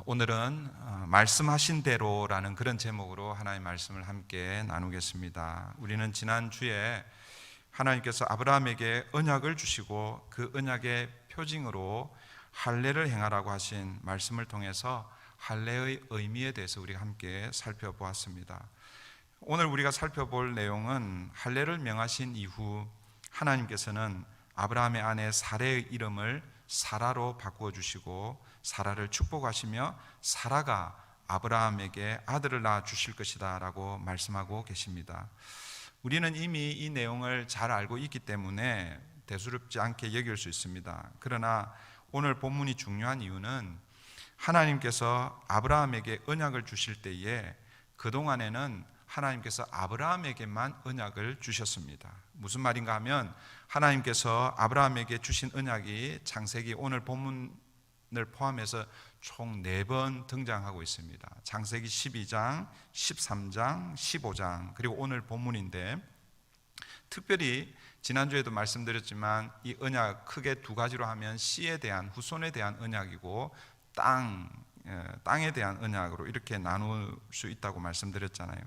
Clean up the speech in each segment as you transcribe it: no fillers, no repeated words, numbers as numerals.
오늘은 말씀하신 대로라는 그런 제목으로 하나님의 말씀을 함께 나누겠습니다. 우리는 지난주에 하나님께서 아브라함에게 언약을 주시고 그 언약의 표징으로 할례를 행하라고 하신 말씀을 통해서 할례의 의미에 대해서 우리가 함께 살펴보았습니다. 오늘 우리가 살펴볼 내용은 할례를 명하신 이후 하나님께서는 아브라함의 아내 사레의 이름을 사라로 바꾸어 주시고 사라를 축복하시며 사라가 아브라함에게 아들을 낳아 주실 것이다 라고 말씀하고 계십니다. 우리는 이미 이 내용을 잘 알고 있기 때문에 대수롭지 않게 여길 수 있습니다. 그러나 오늘 본문이 중요한 이유는 하나님께서 아브라함에게 언약을 주실 때에 그동안에는 하나님께서 아브라함에게만 언약을 주셨습니다. 무슨 말인가 하면 하나님께서 아브라함에게 주신 언약이 창세기 오늘 본문을 포함해서 총 4번 등장하고 있습니다. 창세기 12장, 13장, 15장 그리고 오늘 본문인데, 특별히 지난주에도 말씀드렸지만 이 언약 크게 두 가지로 하면 씨에 대한, 후손에 대한 언약이고 땅에 대한 언약으로 이렇게 나눌 수 있다고 말씀드렸잖아요.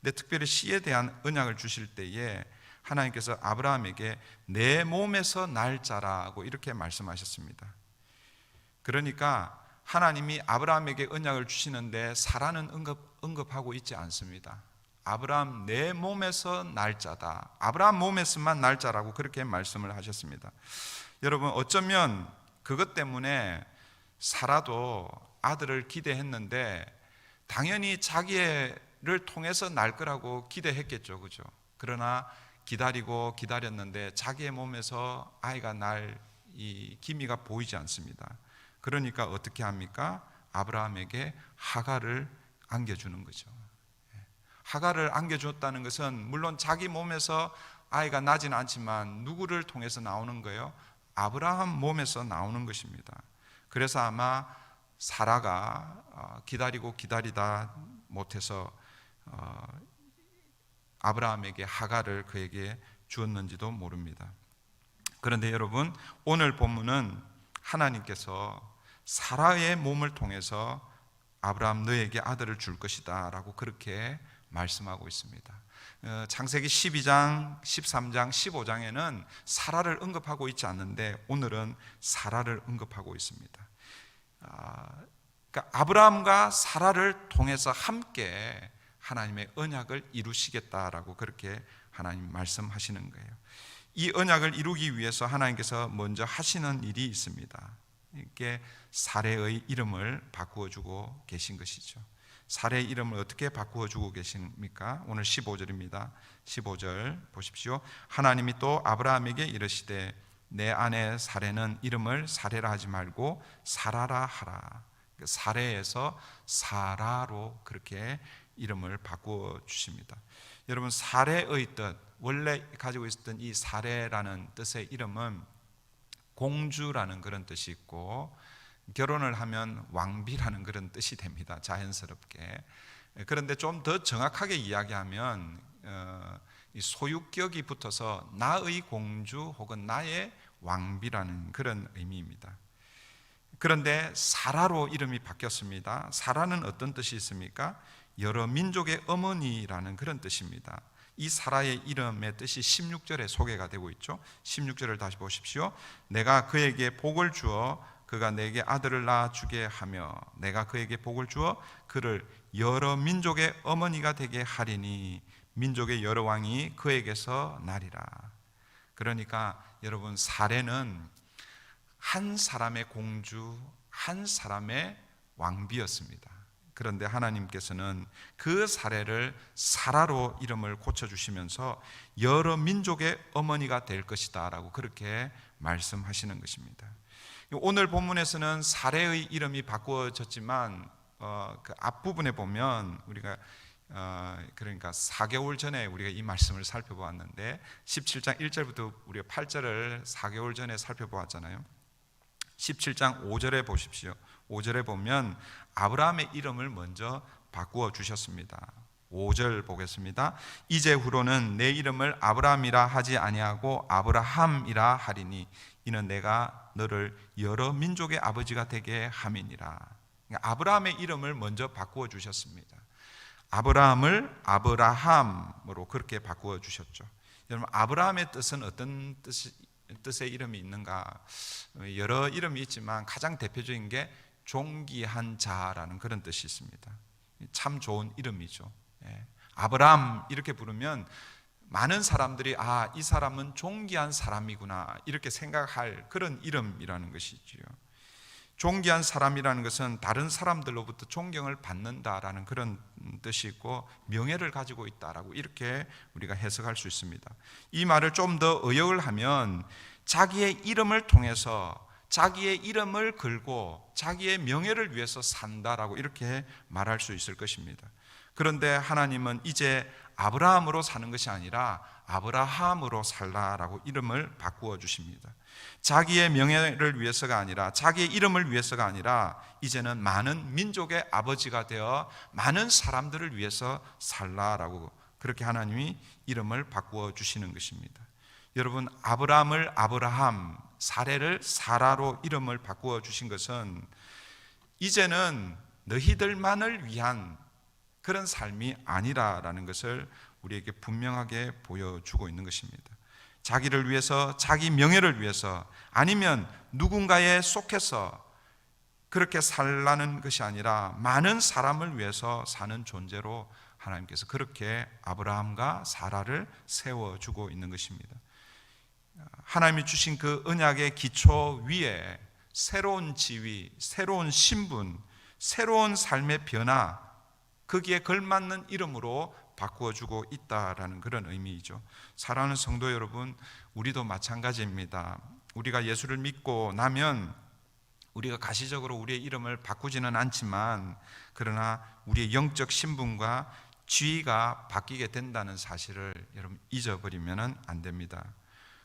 근데 특별히 씨에 대한 언약을 주실 때에 하나님께서 아브라함에게 내 몸에서 날 자라고 이렇게 말씀하셨습니다. 그러니까 하나님이 아브라함에게 언약을 주시는데 사라는 언급하고 있지 않습니다. 아브라함 내 몸에서 날 자다, 아브라함 몸에서만 날 자라고 그렇게 말씀을 하셨습니다. 여러분, 어쩌면 그것 때문에 사라도 아들을 기대했는데 당연히 자기를 통해서 날 거라고 기대했겠죠, 그죠? 그러나 기다리고 기다렸는데 자기의 몸에서 아이가 날 이 기미가 보이지 않습니다. 그러니까 어떻게 합니까? 아브라함에게 하갈을 안겨주는 거죠. 하갈을 안겨줬다는 것은 물론 자기 몸에서 아이가 나지는 않지만 누구를 통해서 나오는 거예요? 아브라함 몸에서 나오는 것입니다. 그래서 아마 사라가 기다리고 기다리다 못해서 아브라함에게 하갈을 그에게 주었는지도 모릅니다. 그런데 여러분, 오늘 본문은 하나님께서 사라의 몸을 통해서 아브라함 너에게 아들을 줄 것이다 라고 그렇게 말씀하고 있습니다. 창세기 12장, 13장, 15장에는 사라를 언급하고 있지 않는데 오늘은 사라를 언급하고 있습니다. 그러니까 아브라함과 사라를 통해서 함께 하나님의 언약을 이루시겠다라고 그렇게 하나님 말씀하시는 거예요. 이 언약을 이루기 위해서 하나님께서 먼저 하시는 일이 있습니다. 이렇게 사레의 이름을 바꾸어 주고 계신 것이죠. 사레의 이름을 어떻게 바꾸어 주고 계십니까? 오늘 15절입니다. 15절 보십시오. 하나님이 또 아브라함에게 이르시되 내 아내 사레는 이름을 사레라 하지 말고 사라라 하라. 사레에서 사라로 그렇게 이름을 바꾸어 주십니다. 여러분, 사레의 뜻, 원래 가지고 있었던 이 사레라는 뜻의 이름은 공주라는 그런 뜻이 있고 결혼을 하면 왕비라는 그런 뜻이 됩니다. 자연스럽게. 그런데 좀 더 정확하게 이야기하면 이 소유격이 붙어서 나의 공주 혹은 나의 왕비라는 그런 의미입니다. 그런데 사라로 이름이 바뀌었습니다. 사라는 어떤 뜻이 있습니까? 여러 민족의 어머니라는 그런 뜻입니다. 이 사라의 이름의 뜻이 16절에 소개가 되고 있죠. 16절을 다시 보십시오. 내가 그에게 복을 주어 그가 내게 아들을 낳아주게 하며 내가 그에게 복을 주어 그를 여러 민족의 어머니가 되게 하리니 민족의 여러 왕이 그에게서 나리라. 그러니까 여러분, 사레는 한 사람의 공주, 한 사람의 왕비였습니다. 그런데 하나님께서는 그 사레를 사라로 이름을 고쳐주시면서 여러 민족의 어머니가 될 것이다 라고 그렇게 말씀하시는 것입니다. 오늘 본문에서는 사레의 이름이 바꾸어졌지만 그 앞부분에 보면 우리가 그러니까 4개월 전에 우리가 이 말씀을 살펴보았는데 17장 1절부터 우리가 8절을 4개월 전에 살펴보았잖아요. 17장 5절에 보십시오. 5절에 보면 아브라함의 이름을 먼저 바꾸어 주셨습니다. 5절 보겠습니다. 이제후로는 내 이름을 아브라함이라 하지 아니하고 아브라함이라 하리니 이는 내가 너를 여러 민족의 아버지가 되게 함이니라. 아브라함의 이름을 먼저 바꾸어 주셨습니다. 아브라함을 아브라함으로 그렇게 바꾸어 주셨죠. 여러분, 아브라함의 뜻은 어떤 뜻의 이름이 있는가? 여러 이름이 있지만 가장 대표적인 게 존귀한 자라는 그런 뜻이 있습니다. 참 좋은 이름이죠. 아브라함 이렇게 부르면 많은 사람들이 이 사람은 존귀한 사람이구나 이렇게 생각할 그런 이름이라는 것이지요. 존귀한 사람이라는 것은 다른 사람들로부터 존경을 받는다라는 그런 뜻이 있고 명예를 가지고 있다라고 이렇게 우리가 해석할 수 있습니다. 이 말을 좀 더 의역을 하면 자기의 이름을 통해서 자기의 이름을 걸고 자기의 명예를 위해서 산다라고 이렇게 말할 수 있을 것입니다. 그런데 하나님은 이제 아브라함으로 사는 것이 아니라 아브라함으로 살라라고 이름을 바꾸어 주십니다. 자기의 명예를 위해서가 아니라 자기의 이름을 위해서가 아니라 이제는 많은 민족의 아버지가 되어 많은 사람들을 위해서 살라라고 그렇게 하나님이 이름을 바꾸어 주시는 것입니다. 여러분, 아브라함을 아브라함, 사레를 사라로 이름을 바꾸어 주신 것은 이제는 너희들만을 위한 그런 삶이 아니라라는 것을 우리에게 분명하게 보여주고 있는 것입니다. 자기를 위해서, 자기 명예를 위해서, 아니면 누군가에 속해서 그렇게 살라는 것이 아니라 많은 사람을 위해서 사는 존재로 하나님께서 그렇게 아브라함과 사라를 세워주고 있는 것입니다. 하나님이 주신 그 언약의 기초 위에 새로운 지위, 새로운 신분, 새로운 삶의 변화, 거기에 걸맞는 이름으로 바꾸어주고 있다라는 그런 의미이죠. 사랑하는 성도 여러분, 우리도 마찬가지입니다. 우리가 예수를 믿고 나면 우리가 가시적으로 우리의 이름을 바꾸지는 않지만 그러나 우리의 영적 신분과 지위가 바뀌게 된다는 사실을 여러분 잊어버리면 안 됩니다.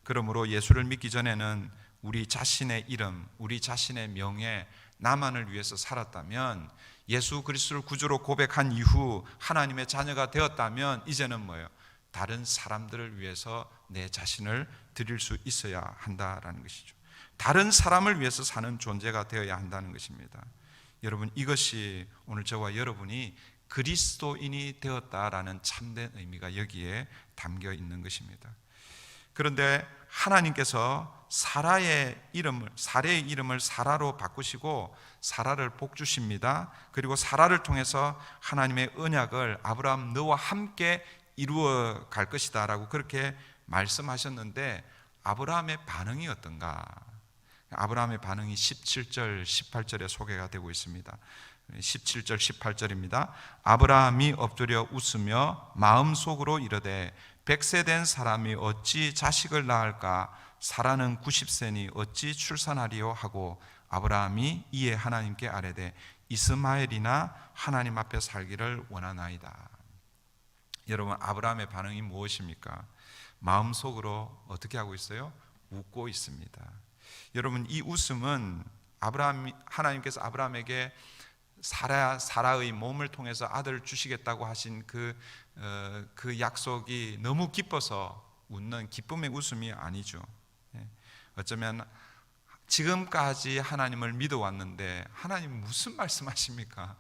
그러므로 예수를 믿기 전에는 우리 자신의 이름, 우리 자신의 명예, 나만을 위해서 살았다면, 예수 그리스도를 구주로 고백한 이후 하나님의 자녀가 되었다면 이제는 뭐예요? 다른 사람들을 위해서 내 자신을 드릴 수 있어야 한다라는 것이죠. 다른 사람을 위해서 사는 존재가 되어야 한다는 것입니다. 여러분, 이것이 오늘 저와 여러분이 그리스도인이 되었다라는 참된 의미가 여기에 담겨 있는 것입니다. 그런데 하나님께서 사라의 이름을 사라로 바꾸시고 사라를 복 주십니다. 그리고 사라를 통해서 하나님의 언약을 아브라함 너와 함께 이루어 갈 것이다 라고 그렇게 말씀하셨는데, 아브라함의 반응이 어떤가? 아브라함의 반응이 17절 18절에 소개가 되고 있습니다. 17절 18절입니다. 아브라함이 엎드려 웃으며 마음속으로 이르되 100세 된 사람이 어찌 자식을 낳을까? 사라는 90세니 어찌 출산하리요? 하고 아브라함이 이에 하나님께 아뢰되 이스마엘이나 하나님 앞에 살기를 원하나이다. 여러분, 아브라함의 반응이 무엇입니까? 마음속으로 어떻게 하고 있어요? 웃고 있습니다. 여러분, 이 웃음은 하나님께서 아브라함에게 사라의 몸을 통해서 아들을 주시겠다고 하신 그 약속이 너무 기뻐서 웃는 기쁨의 웃음이 아니죠. 어쩌면 지금까지 하나님을 믿어왔는데 하나님 무슨 말씀하십니까?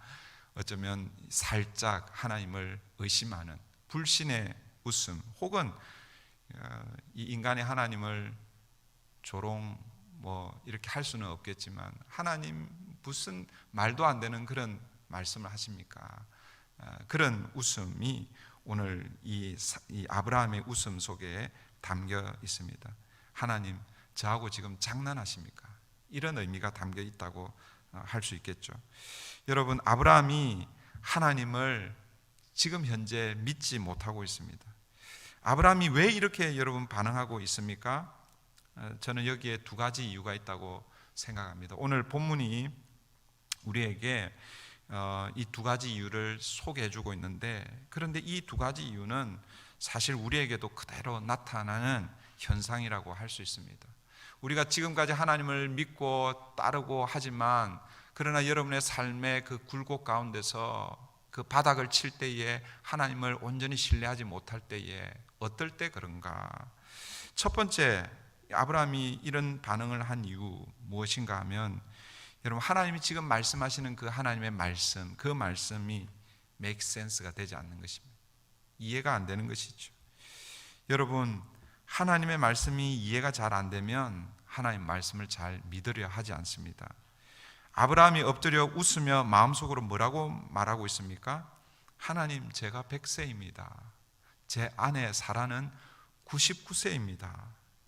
어쩌면 살짝 하나님을 의심하는 불신의 웃음, 혹은 이 인간이 하나님을 조롱 이렇게 할 수는 없겠지만 하나님 무슨 말도 안 되는 그런 말씀을 하십니까? 그런 웃음이 오늘 이 아브라함의 웃음 속에 담겨 있습니다. 하나님, 저하고 지금 장난하십니까? 이런 의미가 담겨 있다고 할 수 있겠죠. 여러분, 아브라함이 하나님을 지금 현재 믿지 못하고 있습니다. 아브라함이 왜 이렇게 여러분 반응하고 있습니까? 저는 여기에 두 가지 이유가 있다고 생각합니다. 오늘 본문이 우리에게 이 두 가지 이유를 소개해 주고 있는데, 그런데 이 두 가지 이유는 사실 우리에게도 그대로 나타나는 현상이라고 할 수 있습니다. 우리가 지금까지 하나님을 믿고 따르고 하지만, 그러나 여러분의 삶의 그 굴곡 가운데서 그 바닥을 칠 때에 하나님을 온전히 신뢰하지 못할 때에 어떨 때 그런가? 첫 번째, 아브라함이 이런 반응을 한 이유 무엇인가 하면, 여러분, 하나님이 지금 말씀하시는 그 하나님의 말씀, 그 말씀이 make sense가 되지 않는 것입니다. 이해가 안 되는 것이죠. 여러분, 하나님의 말씀이 이해가 잘 안 되면 하나님 말씀을 잘 믿으려 하지 않습니다. 아브라함이 엎드려 웃으며 마음속으로 뭐라고 말하고 있습니까? 하나님, 제가 100세입니다. 제 아내 사라는 99세입니다.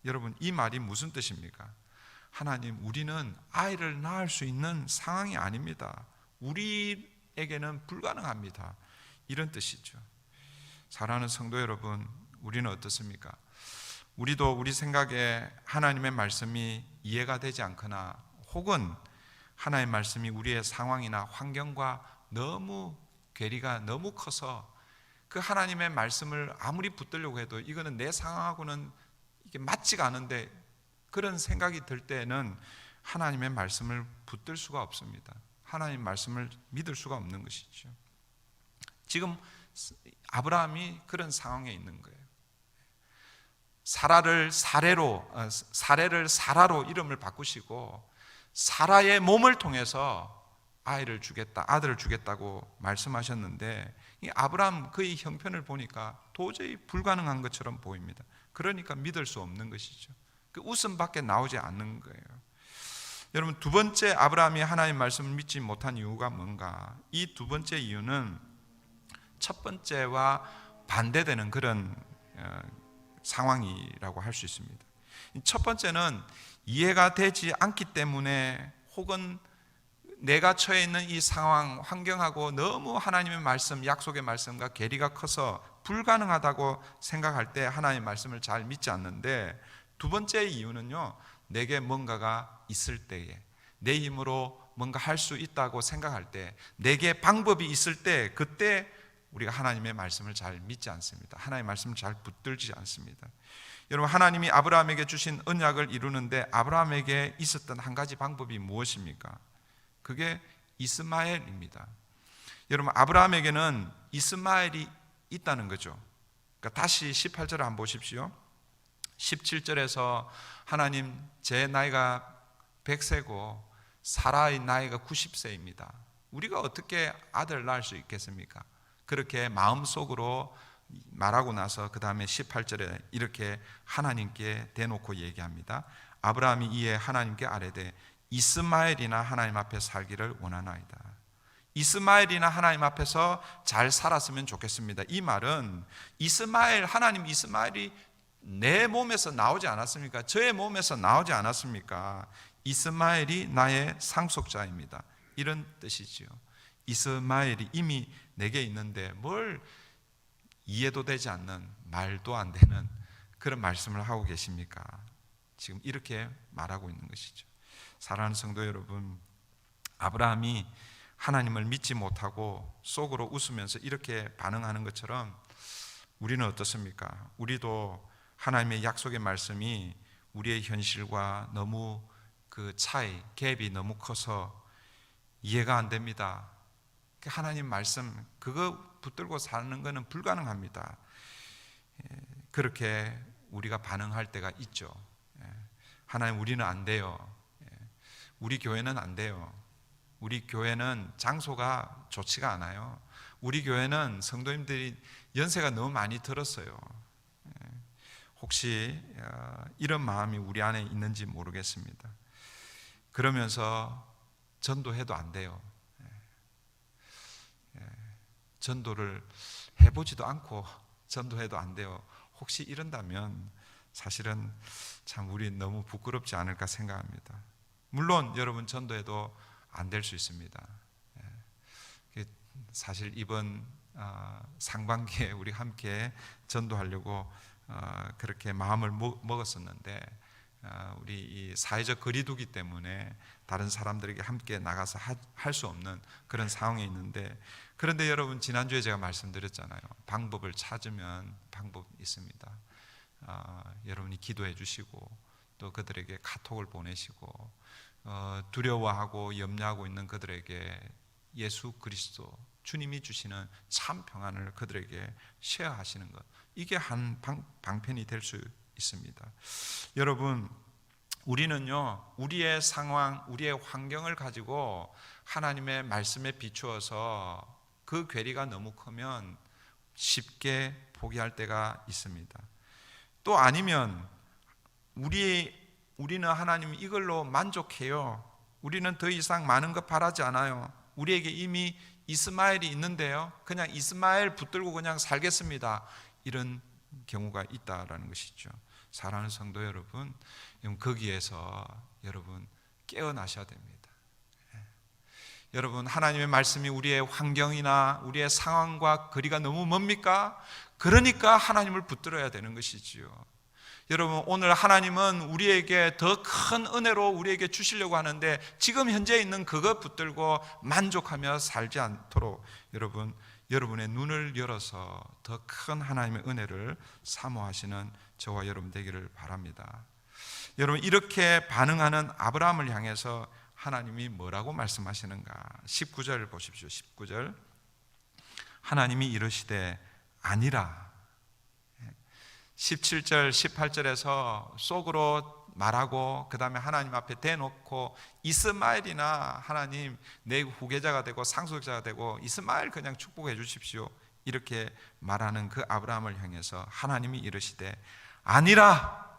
여러분, 이 말이 무슨 뜻입니까? 하나님, 우리는 아이를 낳을 수 있는 상황이 아닙니다. 우리에게는 불가능합니다. 이런 뜻이죠. 사랑하는 성도 여러분, 우리는 어떻습니까? 우리도 우리 생각에 하나님의 말씀이 이해가 되지 않거나 혹은 하나님의 말씀이 우리의 상황이나 환경과 너무 괴리가 너무 커서 그 하나님의 말씀을 아무리 붙들려고 해도 이거는 내 상황하고는 이게 맞지가 않은데 그런 생각이 들 때는 하나님의 말씀을 붙들 수가 없습니다. 하나님의 말씀을 믿을 수가 없는 것이죠. 지금 아브라함이 그런 상황에 있는 거예요. 사라를 사라로 이름을 바꾸시고 사라의 몸을 통해서 아들을 주겠다고 말씀하셨는데 이 아브라함 그의 형편을 보니까 도저히 불가능한 것처럼 보입니다. 그러니까 믿을 수 없는 것이죠. 그 웃음밖에 나오지 않는 거예요. 여러분, 두 번째 아브라함이 하나님 말씀을 믿지 못한 이유가 뭔가? 이 두 번째 이유는 첫 번째와 반대되는 그런 상황이라고 할 수 있습니다. 첫 번째는 이해가 되지 않기 때문에 혹은 내가 처해 있는 이 상황, 환경하고 너무 하나님의 말씀, 약속의 말씀과 괴리가 커서 불가능하다고 생각할 때 하나님의 말씀을 잘 믿지 않는데, 두 번째 이유는요, 내게 뭔가가 있을 때에, 내 힘으로 뭔가 할 수 있다고 생각할 때, 내게 방법이 있을 때, 그때 우리가 하나님의 말씀을 잘 믿지 않습니다. 하나님의 말씀을 잘 붙들지 않습니다. 여러분, 하나님이 아브라함에게 주신 언약을 이루는데 아브라함에게 있었던 한 가지 방법이 무엇입니까? 그게 이스마엘입니다. 여러분, 아브라함에게는 이스마엘이 있다는 거죠. 그러니까 다시 18절을 한번 보십시오. 17절에서 하나님, 제 나이가 100세고 사라의 나이가 90세입니다. 우리가 어떻게 아들 낳을 수 있겠습니까? 그렇게 마음속으로 말하고 나서 그 다음에 18절에 이렇게 하나님께 대놓고 얘기합니다. 아브라함이 이에 하나님께 아뢰되 이스마엘이나 하나님 앞에 살기를 원하나이다. 이스마엘이나 하나님 앞에서 잘 살았으면 좋겠습니다. 이 말은 하나님 이스마엘이 내 몸에서 나오지 않았습니까? 저의 몸에서 나오지 않았습니까? 이스마엘이 나의 상속자입니다. 이런 뜻이지요. 이스마엘이 이미 내게 있는데 뭘 이해도 되지 않는, 말도 안 되는 그런 말씀을 하고 계십니까? 지금 이렇게 말하고 있는 것이죠. 사랑하는 성도 여러분, 아브라함이 하나님을 믿지 못하고 속으로 웃으면서 이렇게 반응하는 것처럼 우리는 어떻습니까? 우리도 하나님의 약속의 말씀이 우리의 현실과 너무 그 차이, 갭이 너무 커서 이해가 안 됩니다. 하나님 말씀 그거 붙들고 사는 것은 불가능합니다. 그렇게 우리가 반응할 때가 있죠. 하나님, 우리는 안 돼요. 우리 교회는 안 돼요. 우리 교회는 장소가 좋지가 않아요. 우리 교회는 성도님들이 연세가 너무 많이 들었어요. 혹시 이런 마음이 우리 안에 있는지 모르겠습니다. 그러면서 전도해도 안 돼요. 전도를 해보지도 않고 전도해도 안 돼요. 혹시 이런다면 사실은 참 우리 너무 부끄럽지 않을까 생각합니다. 물론 여러분, 전도해도 안 될 수 있습니다. 사실 이번 상반기에 우리 함께 전도하려고 그렇게 마음을 먹었었는데 우리 이 사회적 거리두기 때문에 다른 사람들에게 함께 나가서 할 수 없는 그런 상황에 있는데, 그런데 여러분, 지난주에 제가 말씀드렸잖아요. 방법을 찾으면 방법이 있습니다. 여러분이 기도해 주시고 또 그들에게 카톡을 보내시고 두려워하고 염려하고 있는 그들에게 예수 그리스도 주님이 주시는 참 평안을 그들에게 쉐어하시는 것, 이게 한 방편이 될 수 있습니다. 여러분, 우리는요, 우리의 상황, 우리의 환경을 가지고 하나님의 말씀에 비추어서 그 괴리가 너무 크면 쉽게 포기할 때가 있습니다. 또 아니면 우리는 하나님 이걸로 만족해요. 우리는 더 이상 많은 것 바라지 않아요. 우리에게 이미 이스마엘이 있는데요, 그냥 이스마엘 붙들고 그냥 살겠습니다. 이런 경우가 있다라는 것이죠. 사랑하는 성도 여러분, 거기에서 여러분 깨어나셔야 됩니다. 여러분, 하나님의 말씀이 우리의 환경이나 우리의 상황과 거리가 너무 멉니까? 그러니까 하나님을 붙들어야 되는 것이지요. 여러분, 오늘 하나님은 우리에게 더 큰 은혜로 우리에게 주시려고 하는데 지금 현재 있는 그것 붙들고 만족하며 살지 않도록 여러분의 눈을 열어서 더 큰 하나님의 은혜를 사모하시는 저와 여러분 되기를 바랍니다. 여러분, 이렇게 반응하는 아브라함을 향해서 하나님이 뭐라고 말씀하시는가? 19절 보십시오. 19절 하나님이 이르시되 아니라. 17절 18절에서 속으로 말하고 그 다음에 하나님 앞에 대놓고 이스마엘이나 하나님 내 후계자가 되고 상속자가 되고 이스마엘 그냥 축복해 주십시오, 이렇게 말하는 그 아브라함을 향해서 하나님이 이르시되 아니라.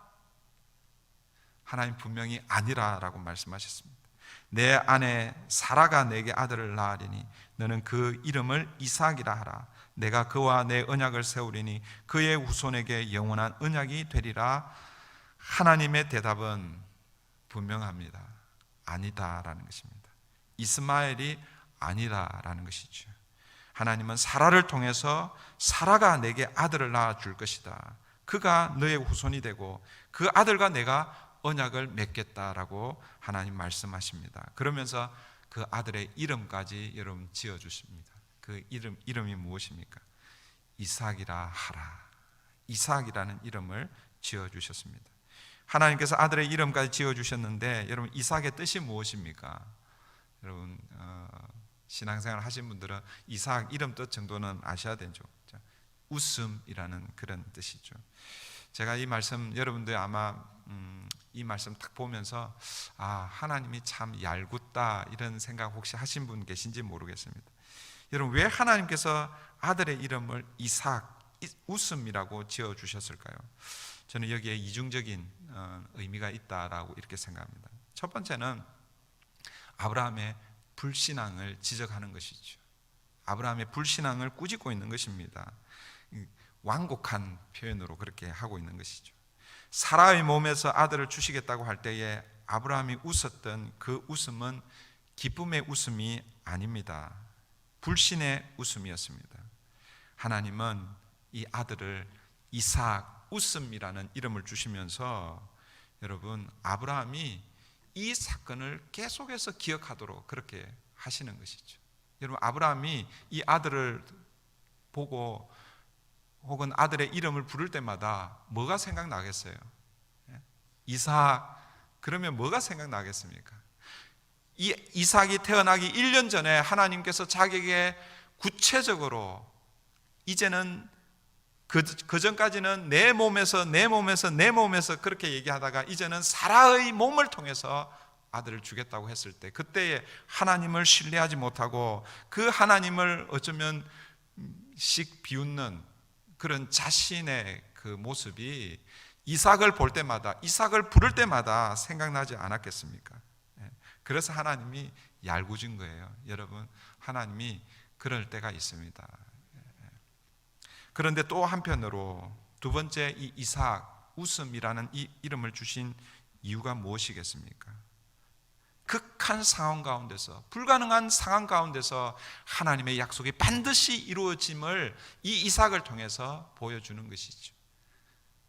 하나님 분명히 아니라라고 말씀하셨습니다. 내 아내 사라가 내게 아들을 낳으리니 너는 그 이름을 이삭이라 하라. 내가 그와 내 언약을 세우리니 그의 후손에게 영원한 언약이 되리라. 하나님의 대답은 분명합니다. 아니다라는 것입니다. 이스마엘이 아니다라는 것이죠. 하나님은 사라를 통해서 사라가 내게 아들을 낳아 줄 것이다. 그가 너의 후손이 되고 그 아들과 내가 언약을 맺겠다라고 하나님 말씀하십니다. 그러면서 그 아들의 이름까지 여러분 지어주십니다. 그 이름이 무엇입니까? 이삭이라 하라. 이삭이라는 이름을 지어주셨습니다. 하나님께서 아들의 이름까지 지어주셨는데 여러분, 이삭의 뜻이 무엇입니까? 여러분, 신앙생활 하신 분들은 이삭 이름 뜻 정도는 아셔야 되죠. 웃음이라는 그런 뜻이죠. 제가 이 말씀 여러분들 아마 이 말씀 딱 보면서 하나님이 참 얄궂다 이런 생각 혹시 하신 분 계신지 모르겠습니다. 여러분, 왜 하나님께서 아들의 이름을 이삭, 웃음이라고 지어주셨을까요? 저는 여기에 이중적인 의미가 있다라고 이렇게 생각합니다. 첫 번째는 아브라함의 불신앙을 지적하는 것이죠. 아브라함의 불신앙을 꾸짖고 있는 것입니다. 완곡한 표현으로 그렇게 하고 있는 것이죠. 사라의 몸에서 아들을 주시겠다고 할 때에 아브라함이 웃었던 그 웃음은 기쁨의 웃음이 아닙니다. 불신의 웃음이었습니다. 하나님은 이 아들을 이삭, 웃음이라는 이름을 주시면서 여러분, 아브라함이 이 사건을 계속해서 기억하도록 그렇게 하시는 것이죠. 여러분, 아브라함이 이 아들을 보고 혹은 아들의 이름을 부를 때마다 뭐가 생각나겠어요? 이삭, 그러면 뭐가 생각나겠습니까? 이 이삭이 태어나기 1년 전에 하나님께서 자기에게 구체적으로 이제는 그 전까지는 내 몸에서 그렇게 얘기하다가 이제는 사라의 몸을 통해서 아들을 주겠다고 했을 때, 그때에 하나님을 신뢰하지 못하고 그 하나님을 어쩌면 씩 비웃는 그런 자신의 그 모습이 이삭을 볼 때마다, 이삭을 부를 때마다 생각나지 않았겠습니까? 그래서 하나님이 얄궂은 거예요. 여러분, 하나님이 그럴 때가 있습니다. 그런데 또 한편으로 두 번째 이 이삭, 웃음이라는 이 이름을 주신 이유가 무엇이겠습니까? 극한 상황 가운데서, 불가능한 상황 가운데서 하나님의 약속이 반드시 이루어짐을 이 이삭을 통해서 보여주는 것이죠.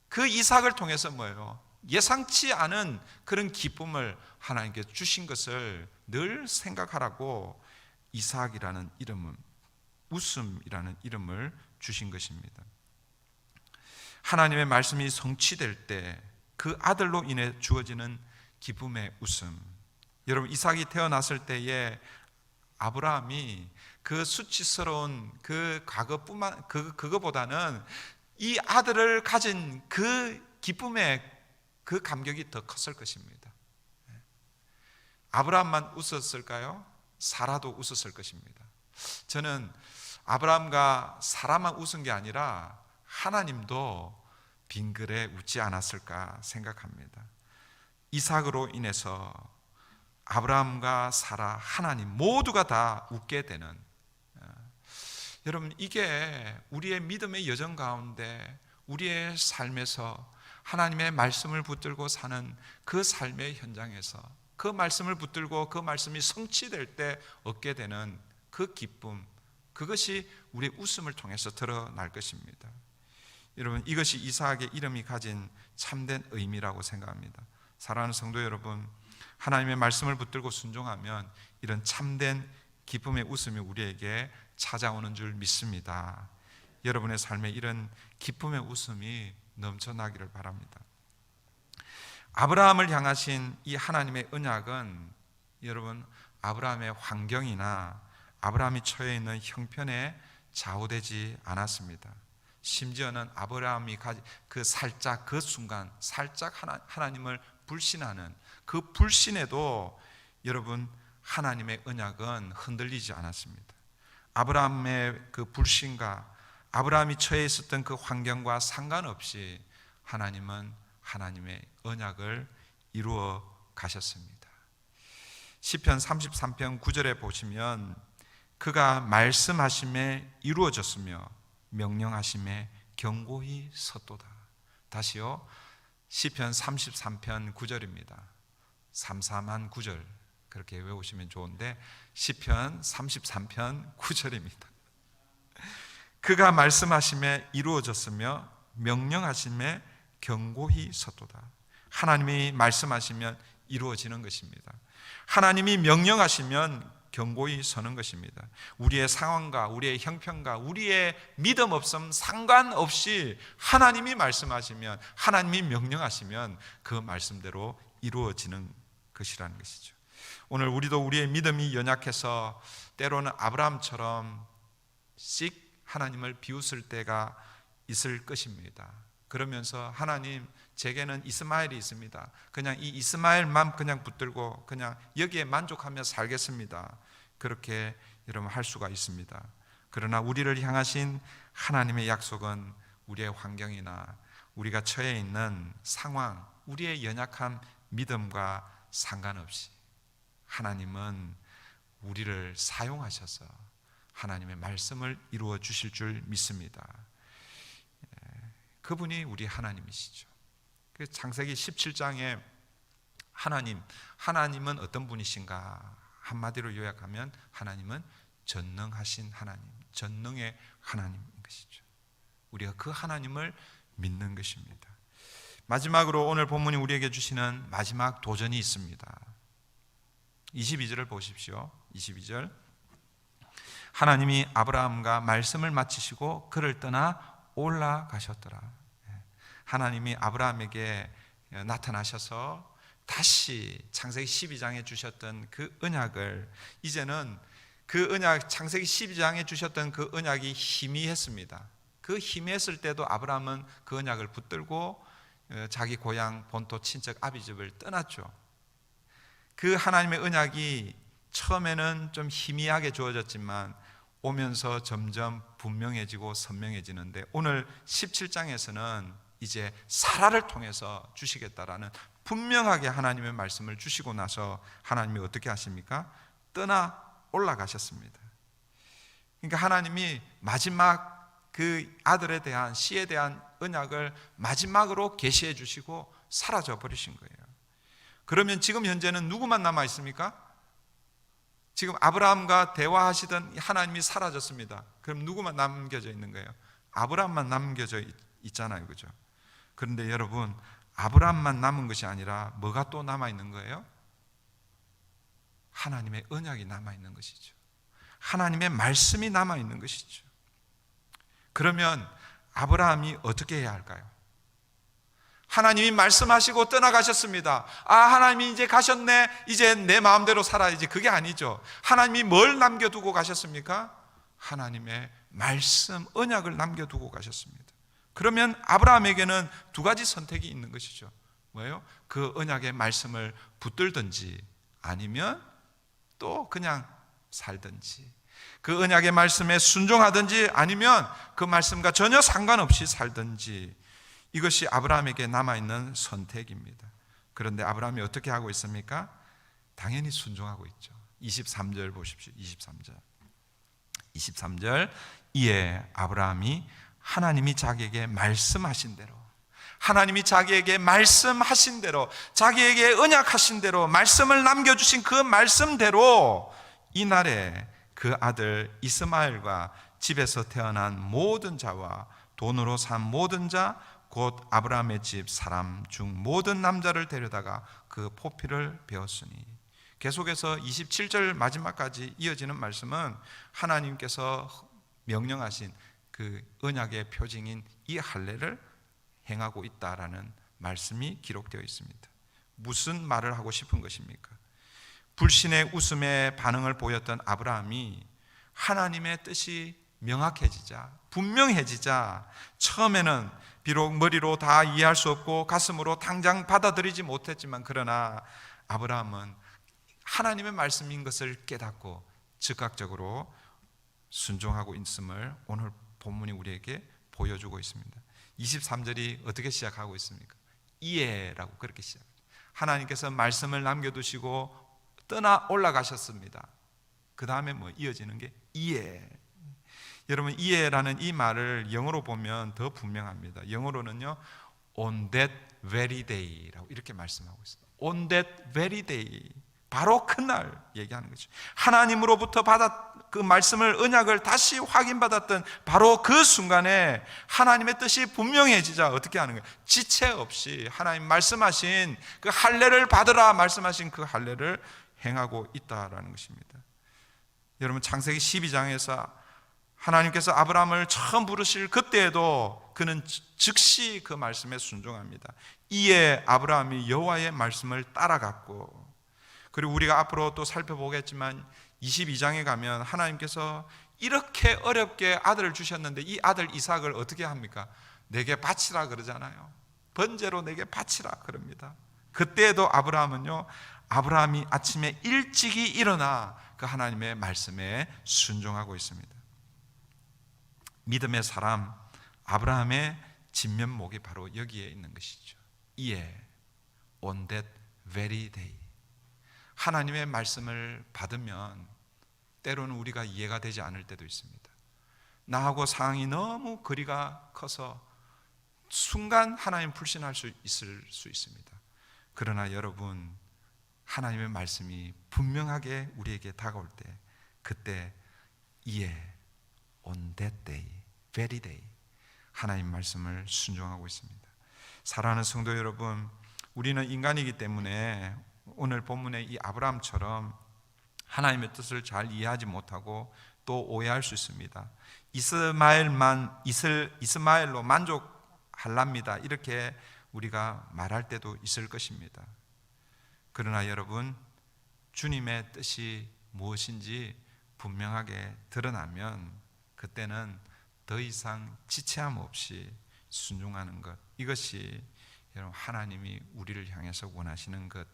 그 이삭을 통해서 뭐예요? 예상치 않은 그런 기쁨을 하나님께 주신 것을 늘 생각하라고 이삭이라는 이름은, 웃음이라는 이름을 주신 것입니다. 하나님의 말씀이 성취될 때 그 아들로 인해 주어지는 기쁨의 웃음. 여러분, 이삭이 태어났을 때에 아브라함이 그 수치스러운 그 과거뿐만 그거보다는 이 아들을 가진 그 기쁨의 그 감격이 더 컸을 것입니다. 아브라함만 웃었을까요? 사라도 웃었을 것입니다. 저는 아브라함과 사라만 웃은 게 아니라 하나님도 빙그레 웃지 않았을까 생각합니다. 이삭으로 인해서 아브라함과 사라, 하나님 모두가 다 웃게 되는, 여러분, 이게 우리의 믿음의 여정 가운데 우리의 삶에서 하나님의 말씀을 붙들고 사는 그 삶의 현장에서 그 말씀을 붙들고 그 말씀이 성취될 때 얻게 되는 그 기쁨, 그것이 우리의 웃음을 통해서 드러날 것입니다. 여러분, 이것이 이삭의 이름이 가진 참된 의미라고 생각합니다. 사랑하는 성도 여러분, 하나님의 말씀을 붙들고 순종하면 이런 참된 기쁨의 웃음이 우리에게 찾아오는 줄 믿습니다. 여러분의 삶에 이런 기쁨의 웃음이 넘쳐나기를 바랍니다. 아브라함을 향하신 이 하나님의 언약은 여러분, 아브라함의 환경이나 아브라함이 처해 있는 형편에 좌우되지 않았습니다. 심지어는 아브라함이 그 살짝 그 순간 살짝 하나님을 불신하는 그 불신에도 여러분, 하나님의 언약은 흔들리지 않았습니다. 아브라함의 그 불신과 아브라함이 처해 있었던 그 환경과 상관없이 하나님은 하나님의 언약을 이루어 가셨습니다. 시편 33편 9절에 보시면 그가 말씀하심에 이루어졌으며 명령하심에 견고히 섰도다. 다시요, 시편 33편 9절입니다. 33만 9절 그렇게 외우시면 좋은데 시편 33편 9절입니다. 그가 말씀하심에 이루어졌으며 명령하심에 견고히 섰도다. 하나님이 말씀하시면 이루어지는 것입니다. 하나님이 명령하시면 견고히 서는 것입니다. 우리의 상황과 우리의 형편과 우리의 믿음 없음 상관없이 하나님이 말씀하시면, 하나님이 명령하시면 그 말씀대로 이루어지는 것이라는 것이죠. 오늘 우리도 우리의 믿음이 연약해서 때로는 아브라함처럼 씩 하나님을 비웃을 때가 있을 것입니다. 그러면서 하나님, 제게는 이스마엘이 있습니다. 그냥 이 이스마엘만 그냥 붙들고 그냥 여기에 만족하며 살겠습니다. 그렇게 여러분 할 수가 있습니다. 그러나 우리를 향하신 하나님의 약속은 우리의 환경이나 우리가 처해 있는 상황, 우리의 연약한 믿음과 상관없이 하나님은 우리를 사용하셔서 하나님의 말씀을 이루어 주실 줄 믿습니다. 그분이 우리 하나님이시죠. 창세기 17장에 하나님은 어떤 분이신가? 한마디로 요약하면 하나님은 전능하신 하나님, 전능의 하나님인 것이죠. 우리가 그 하나님을 믿는 것입니다. 마지막으로 오늘 본문이 우리에게 주시는 마지막 도전이 있습니다. 22절을 보십시오. 22절. 하나님이 아브라함과 말씀을 마치시고 그를 떠나 올라가셨더라. 하나님이 아브라함에게 나타나셔서 다시 창세기 12장에 주셨던 그 언약을, 이제는 그 언약, 창세기 12장에 주셨던 그 언약이 희미했습니다. 그 희미했을 때도 아브라함은 그 언약을 붙들고 자기 고향 본토 친척 아비집을 떠났죠. 그 하나님의 언약이 처음에는 좀 희미하게 주어졌지만 오면서 점점 분명해지고 선명해지는데, 오늘 17장에서는 이제 사라를 통해서 주시겠다라는 분명하게 하나님의 말씀을 주시고 나서 하나님이 어떻게 하십니까? 떠나 올라가셨습니다. 그러니까 하나님이 마지막 그 아들에 대한, 씨에 대한 언약을 마지막으로 계시해 주시고 사라져 버리신 거예요. 그러면 지금 현재는 누구만 남아 있습니까? 지금 아브라함과 대화하시던 하나님이 사라졌습니다. 그럼 누구만 남겨져 있는 거예요? 아브라함만 남겨져 있잖아요, 그죠? 그런데 여러분, 아브라함만 남은 것이 아니라 뭐가 또 남아 있는 거예요? 하나님의 언약이 남아 있는 것이죠. 하나님의 말씀이 남아 있는 것이죠. 그러면 아브라함이 어떻게 해야 할까요? 하나님이 말씀하시고 떠나가셨습니다. 아, 하나님이 이제 가셨네, 이제 내 마음대로 살아야지. 그게 아니죠. 하나님이 뭘 남겨두고 가셨습니까? 하나님의 말씀, 언약을 남겨두고 가셨습니다. 그러면 아브라함에게는 두 가지 선택이 있는 것이죠. 뭐예요? 그 언약의 말씀을 붙들든지 아니면 또 그냥 살든지, 그 언약의 말씀에 순종하든지 아니면 그 말씀과 전혀 상관없이 살든지, 이것이 아브라함에게 남아있는 선택입니다. 그런데 아브라함이 어떻게 하고 있습니까? 당연히 순종하고 있죠. 23절 보십시오. 23절 이에 아브라함이 하나님이 자기에게 말씀하신 대로, 하나님이 자기에게 말씀하신 대로, 자기에게 언약하신 대로, 말씀을 남겨주신 그 말씀대로 이날에 그 아들 이스마엘과 집에서 태어난 모든 자와 돈으로 산 모든 자 곧 아브라함의 집 사람 중 모든 남자를 데려다가 그 포피를 베었으니, 계속해서 27절 마지막까지 이어지는 말씀은 하나님께서 명령하신 그 언약의 표징인 이 할례를 행하고 있다라는 말씀이 기록되어 있습니다. 무슨 말을 하고 싶은 것입니까? 불신의 웃음에 반응을 보였던 아브라함이 하나님의 뜻이 명확해지자, 분명해지자, 처음에는 비록 머리로 다 이해할 수 없고 가슴으로 당장 받아들이지 못했지만, 그러나 아브라함은 하나님의 말씀인 것을 깨닫고 즉각적으로 순종하고 있음을 오늘 본문이 우리에게 보여주고 있습니다. 23절이 어떻게 시작하고 있습니까? 이에라고 그렇게 시작합니다. 하나님께서 말씀을 남겨두시고 떠나 올라가셨습니다. 그 다음에 뭐 이어지는 게 이에. 여러분, 이에라는 이 말을 영어로 보면 더 분명합니다. 영어로는요, on that very day라고 이렇게 말씀하고 있습니다. on that very day, 바로 그날 얘기하는 거죠. 하나님으로부터 그 말씀을, 언약을 다시 확인받았던 바로 그 순간에 하나님의 뜻이 분명해지자 어떻게 하는 거예요? 지체 없이 하나님 말씀하신 그 할례를 받으라 말씀하신 그 할례를 행하고 있다라는 것입니다. 여러분, 창세기 12장에서 하나님께서 아브라함을 처음 부르실 그때에도 그는 즉시 그 말씀에 순종합니다. 이에 아브라함이 여호와의 말씀을 따라갔고, 그리고 우리가 앞으로 또 살펴보겠지만 22장에 가면 하나님께서 이렇게 어렵게 아들을 주셨는데 이 아들 이삭을 어떻게 합니까? 내게 바치라 그러잖아요. 번제로 내게 바치라 그럽니다. 그때에도 아브라함이 아침에 일찍이 일어나 그 하나님의 말씀에 순종하고 있습니다. 믿음의 사람 아브라함의 진면목이 바로 여기에 있는 것이죠. 이에 on that very day, 하나님의 말씀을 받으면 때로는 우리가 이해가 되지 않을 때도 있습니다. 나하고 상황이 너무 거리가 커서 순간 하나님 불신할 수 있을 수 있습니다. 그러나 여러분, 하나님의 말씀이 분명하게 우리에게 다가올 때, 그때 이에 on that day, very day, 하나님 말씀을 순종하고 있습니다. 사랑하는 성도 여러분, 우리는 인간이기 때문에 오늘 본문의 이 아브라함처럼 하나님의 뜻을 잘 이해하지 못하고 또 오해할 수 있습니다. 이스마엘로 만족할랍니다, 이렇게 우리가 말할 때도 있을 것입니다. 그러나 여러분, 주님의 뜻이 무엇인지 분명하게 드러나면 그때는 더 이상 지체함 없이 순종하는 것, 이것이 여러분 하나님이 우리를 향해서 원하시는 것,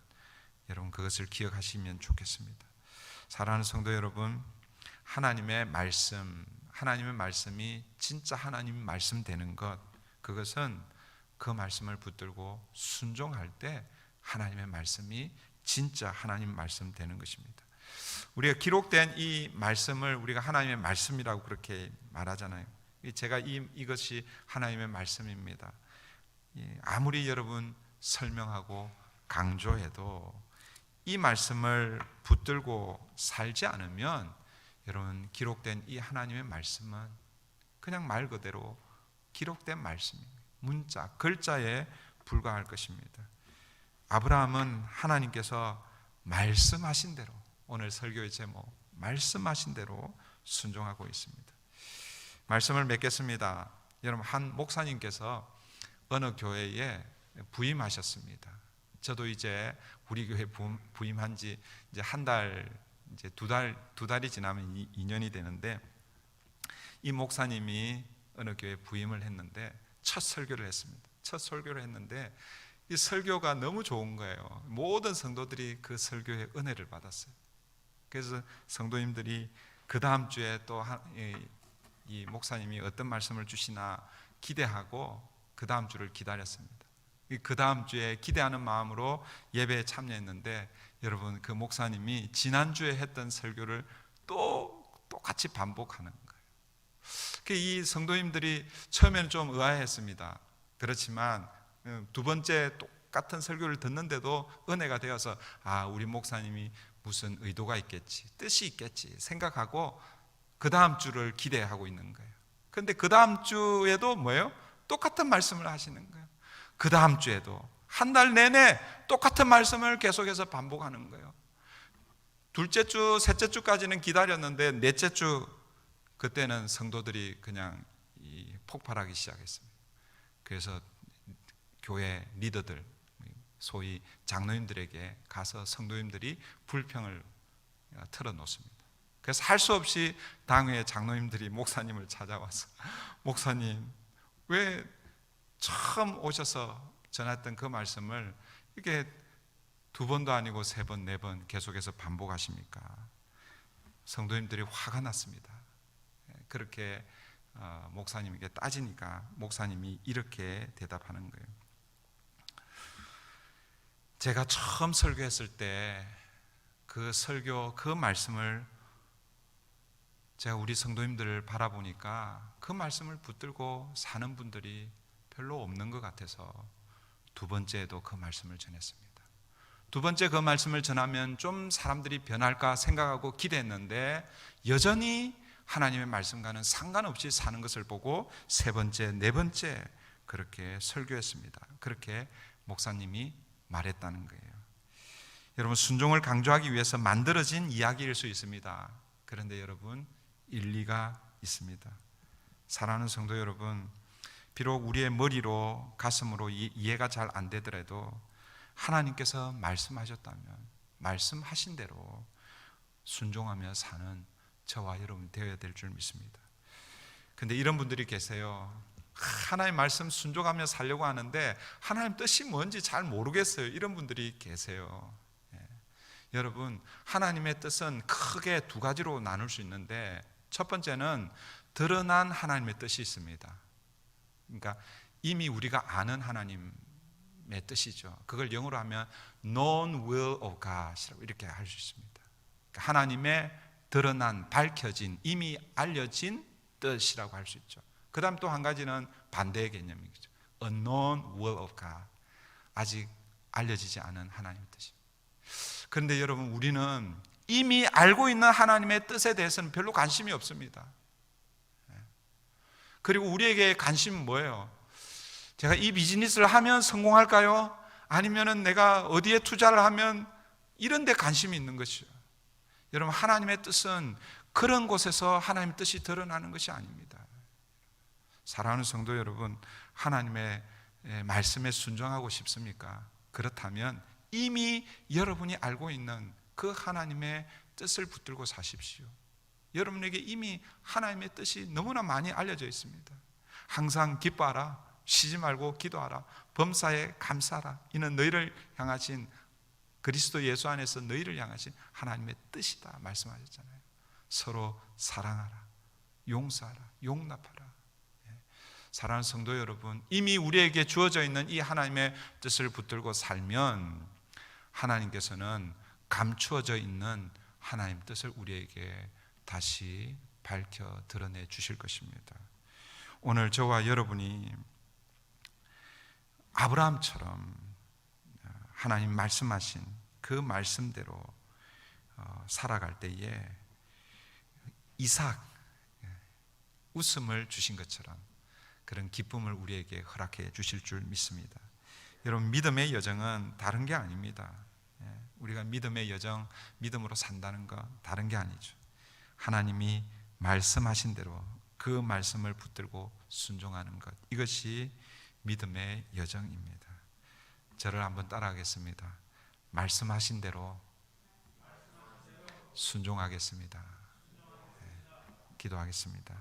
여러분 그것을 기억하시면 좋겠습니다. 사랑하는 성도 여러분, 하나님의 말씀이 진짜 하나님 말씀 되는 것, 그것은 그 말씀을 붙들고 순종할 때 하나님의 말씀이 진짜 하나님 말씀 되는 것입니다. 우리가 기록된 이 말씀을 우리가 하나님의 말씀이라고 그렇게 말하잖아요. 제가 이것이 하나님의 말씀입니다. 아무리 여러분 설명하고 강조해도 이 말씀을 붙들고 살지 않으면 여러분, 기록된 이 하나님의 말씀은 그냥 말 그대로 기록된 말씀입니다. 문자, 글자에 불과할 것입니다. 아브라함은 하나님께서 말씀하신 대로, 오늘 설교의 제목 말씀하신 대로 순종하고 있습니다. 말씀을 맺겠습니다. 여러분, 한 목사님께서 어느 교회에 부임하셨습니다. 저도 이제 우리 교회 부임한 지 이제 한 달, 이제 두 달이 지나면 2년이 되는데, 이 목사님이 어느 교회에 부임을 했는데 첫 설교를 했습니다. 첫 설교를 했는데 이 설교가 너무 좋은 거예요. 모든 성도들이 그 설교의 은혜를 받았어요. 그래서 성도님들이 그 다음 주에 또 이 목사님이 어떤 말씀을 주시나 기대하고 그 다음 주를 기다렸습니다. 그 다음 주에 기대하는 마음으로 예배에 참여했는데, 여러분, 그 목사님이 지난주에 했던 설교를 또 똑같이 반복하는 거예요. 이 성도님들이 처음에는 좀 의아해했습니다. 그렇지만 두 번째 똑같은 설교를 듣는데도 은혜가 되어서, 우리 목사님이 무슨 의도가 있겠지, 뜻이 있겠지 생각하고 그 다음 주를 기대하고 있는 거예요. 그런데 그 다음 주에도 뭐예요? 똑같은 말씀을 하시는 거예요. 그 다음 주에도 한 달 내내 똑같은 말씀을 계속해서 반복하는 거예요. 둘째 주, 셋째 주까지는 기다렸는데 넷째 주 그때는 성도들이 그냥 폭발하기 시작했습니다. 그래서 교회 리더들, 소위 장로님들에게 가서 성도님들이 불평을 털어놓습니다. 그래서 할 수 없이 당회 장로님들이 목사님을 찾아와서, 목사님, 왜 처음 오셔서 전했던 그 말씀을 이렇게 두 번도 아니고 세 번, 네 번 계속해서 반복하십니까? 성도님들이 화가 났습니다. 그렇게 목사님에게 따지니까 목사님이 이렇게 대답하는 거예요. 제가 처음 설교했을 때 그 설교, 그 말씀을 제가 우리 성도님들을 바라보니까 그 말씀을 붙들고 사는 분들이 별로 없는 것 같아서 두 번째에도 그 말씀을 전했습니다. 두 번째 그 말씀을 전하면 좀 사람들이 변할까 생각하고 기대했는데 여전히 하나님의 말씀과는 상관없이 사는 것을 보고 세 번째, 네 번째 그렇게 설교했습니다. 그렇게 목사님이 말했다는 거예요. 여러분, 순종을 강조하기 위해서 만들어진 이야기일 수 있습니다. 그런데 여러분, 일리가 있습니다. 사랑하는 성도 여러분, 비록 우리의 머리로 가슴으로 이해가 잘 안 되더라도 하나님께서 말씀하셨다면 말씀하신 대로 순종하며 사는 저와 여러분이 되어야 될 줄 믿습니다. 그런데 이런 분들이 계세요. 하나님 말씀 순종하며 살려고 하는데 하나님 뜻이 뭔지 잘 모르겠어요. 이런 분들이 계세요. 여러분, 하나님의 뜻은 크게 두 가지로 나눌 수 있는데, 첫 번째는 드러난 하나님의 뜻이 있습니다. 그러니까 이미 우리가 아는 하나님의 뜻이죠. 그걸 영어로 하면 known will of God이라고 이렇게 할 수 있습니다. 그러니까 하나님의 드러난, 밝혀진, 이미 알려진 뜻이라고 할 수 있죠. 그 다음 또 한 가지는 반대의 개념이죠. unknown will of God, 아직 알려지지 않은 하나님의 뜻입니다. 그런데 여러분, 우리는 이미 알고 있는 하나님의 뜻에 대해서는 별로 관심이 없습니다. 그리고 우리에게 관심은 뭐예요? 제가 이 비즈니스를 하면 성공할까요? 아니면 내가 어디에 투자를 하면, 이런 데 관심이 있는 것이죠. 여러분, 하나님의 뜻은 그런 곳에서 하나님의 뜻이 드러나는 것이 아닙니다. 사랑하는 성도 여러분, 하나님의 말씀에 순종하고 싶습니까? 그렇다면 이미 여러분이 알고 있는 그 하나님의 뜻을 붙들고 사십시오. 여러분에게 이미 하나님의 뜻이 너무나 많이 알려져 있습니다. 항상 기뻐하라, 쉬지 말고 기도하라, 범사에 감사하라. 이는 너희를 향하신, 그리스도 예수 안에서 너희를 향하신 하나님의 뜻이다 말씀하셨잖아요. 서로 사랑하라, 용서하라, 용납하라. 사랑하는 성도 여러분, 이미 우리에게 주어져 있는 이 하나님의 뜻을 붙들고 살면 하나님께서는 감추어져 있는 하나님 뜻을 우리에게 다시 밝혀 드러내 주실 것입니다. 오늘 저와 여러분이 아브라함처럼 하나님 말씀하신 그 말씀대로 살아갈 때에 이삭 웃음을 주신 것처럼 그런 기쁨을 우리에게 허락해 주실 줄 믿습니다. 여러분, 믿음의 여정은 다른 게 아닙니다. 우리가 믿음의 여정, 믿음으로 산다는 거 다른 게 아니죠. 하나님이 말씀하신 대로 그 말씀을 붙들고 순종하는 것, 이것이 믿음의 여정입니다. 저를 한번 따라하겠습니다. 말씀하신 대로 순종하겠습니다. 기도하겠습니다.